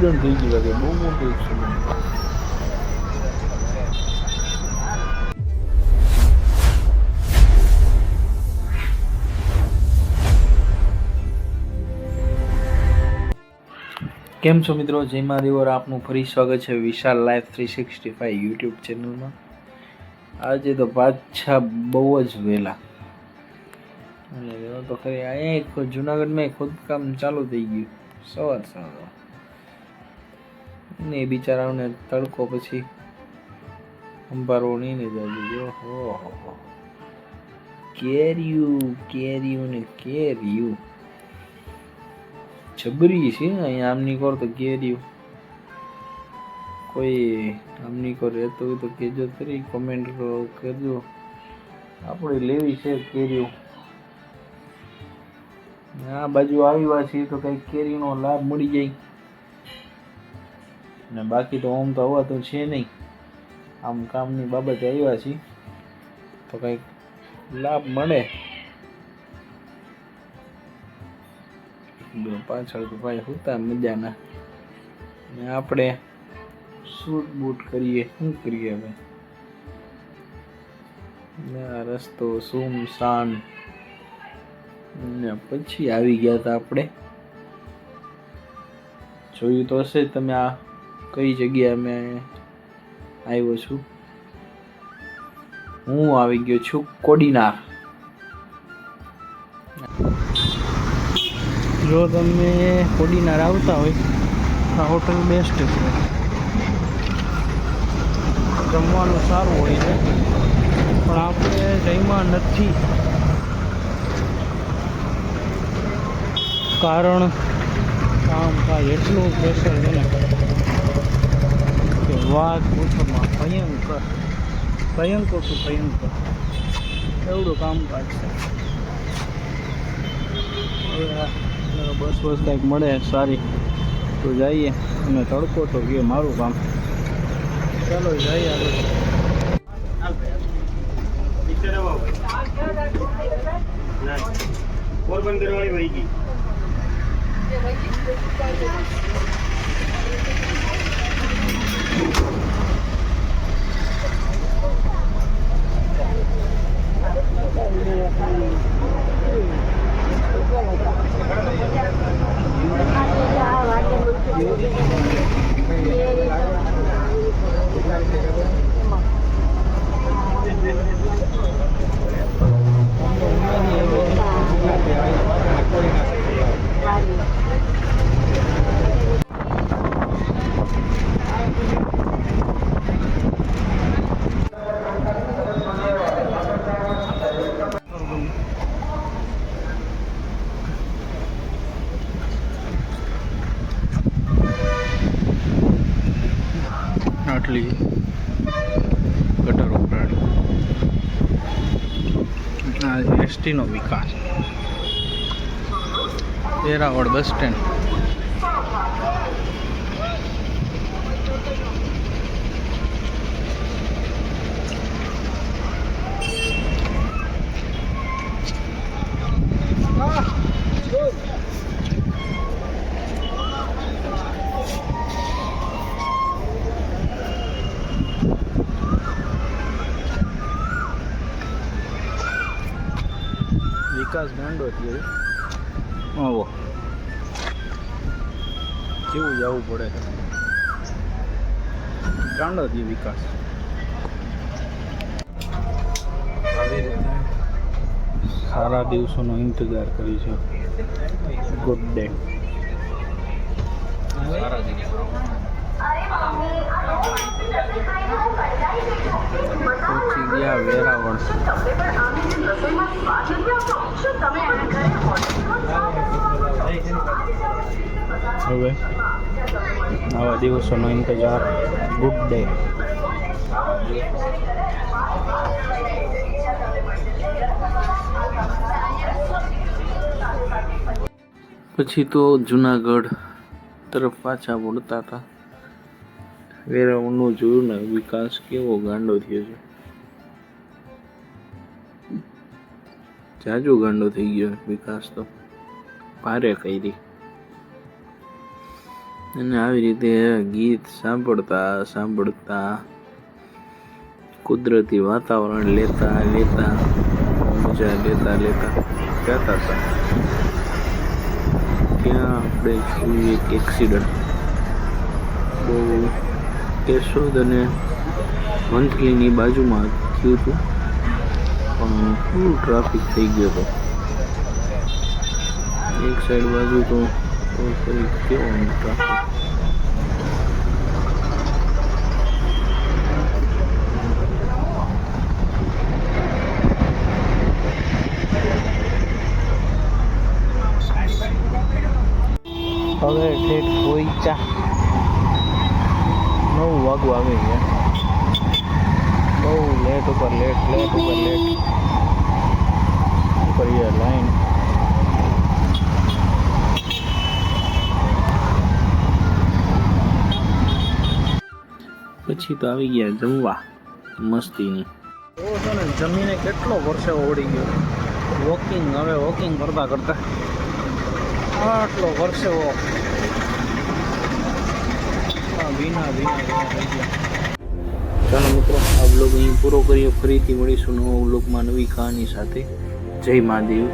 Accident થઈ ગયું લાગે, બહુ મોટું એક્સિડન્ટ. કેમ છો મિત્રો? જય મહાદેવ. આપનું ફરી સ્વાગત છે વિશાલ લાઈફ 365 યુટ્યુબ ચેનલમાં. આજે તો પાછા બહુ જ વહેલા તો ખરી અહીંયા જુનાગઢમાં ખોદકામ ચાલુ થઈ ગયું સવાર ને બિચારાઓને તડકો પછી અંબારો નહીં ને જાય. હો કેર્યું જબરી છે અહીંયા. આમની કોર તો કેર્યું કોઈ આમની કોર રહેતો હોય તો કહેજો ખરી, કોમેન્ટ કરજો. આપણે લેવી છે કેર્યું. આ બાજુ આવ્યા છીએ તો કઈ કેરીનો લાભ મળી જાય ને, બાકી તો આમ તો હવા તો છે નહીં. આમ કામની બાબતે આવ્યા છીએ તો કંઈક લાભ મળે. પાછળ તો ભાઈ હોતા મજાના ને આપણે શૂટ બૂટ કરીએ. શું કરીએ હવે? આ રસ્તો સુમસાન ને પછી આવી ગયા હતા આપણે. જોયું તો હશે તમે આ કઈ જગ્યાએ મેં આવ્યો છું. હું આવી ગયો છું કોડીનાર. જો તમે કોડીનાર આવતા હોય આ હોટલ બેસ્ટ છે. જમવાનું સારું હોય છે પણ આપણે જમ્યા નથી, કારણ કામકાજ એટલું પ્રેશર છે ને કે વાત પૂછવામાં ભયંકર એવડું કામકાજ છે. હવે બસ કંઈક મળે સારી તો જઈએ, અને તડકો તો ગયો મારું કામ. ચાલો જઈએ આગળ. પોરબંદર વાળી વહી ગઈ. આટલી ગટર ઉભરાણી. આ એસટીનો વિકાસ. Veraval bus stand. વિકાસ ગાંડો થયો. આવો કેવું જવું પડે છે, ગાંડો થયો વિકાસ. આવી રીતે સારા દિવસોનો ઇંતજાર કરી છે. Good day. સારા દિવસો પહોંચી ગયા વેરાવળ. હવે આવા દિવસોનો ઇંતજાર. Good day. પછી તો જુનાગઢ તરફ પાછા વળતા હતા. વેરાવળનું જોયું ને વિકાસ કેવો ગાંડો થયો છે. જાજો ગાંડો થઈ ગયો વિકાસ તો. ભારે કરી અને આવી રીતે ગીત સાંભળતા સાંભળતા કુદરતી વાતાવરણ લેતા લેતા મજા લેતા લેતા જતા હતા. ત્યાં આપણે જોયું એક એક્સિડન્ટ બહુ કેશોદ અને વંથલીની બાજુમાં થયું હતું, પણ ફૂલ ટ્રાફિક થઈ ગયો હતો. એક સાઈડ બાજુ તો ફરી કેવો ટ્રાફિક. હવે ઠેઠ પહોંચ્યા, 9 વાગવા આવી ગયા. બહુ લેટ ઉપર લેટ ઉપર લાઈન. પછી તો આવી ગયા જમવા મસ્તીની. તો છે ને જમીને કેટલો વર્ષે ઓળી ગયો. હવે વોકિંગ કરતા કરતા આટલો વર્ષે ભીના થઈ ગયા. ચાલો મિત્રો, આ બ્લોગ અહીં પૂરો કરીએ. ફરીથી મળીશું નવા બ્લોગમાં નવી કહાની સાથે. જય મહાદેવ.